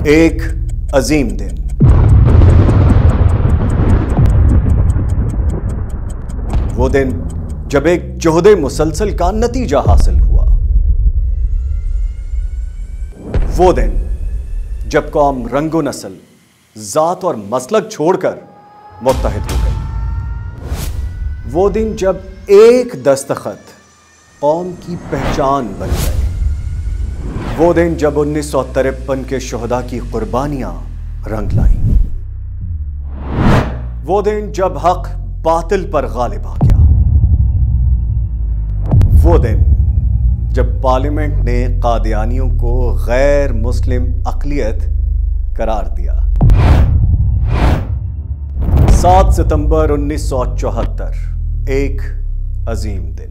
एक अजीम दिन। वो दिन जब एक जोहदे मुसलसल का नतीजा हासिल हुआ। वो दिन जब कौम रंगो नस्ल, जात और मसलक छोड़कर मुत्तहिद हो गई। वो दिन जब एक दस्तखत कौम की पहचान बन गए। वो दिन जब 1953 के शुहदा की कुर्बानियां रंग लाईं। वो दिन जब हक बातिल पर गालिब आ गया। वो दिन जब पार्लियामेंट ने कादियानियों को गैर मुस्लिम अक़लियत करार दिया। 7 सितंबर 1974, एक अजीम दिन।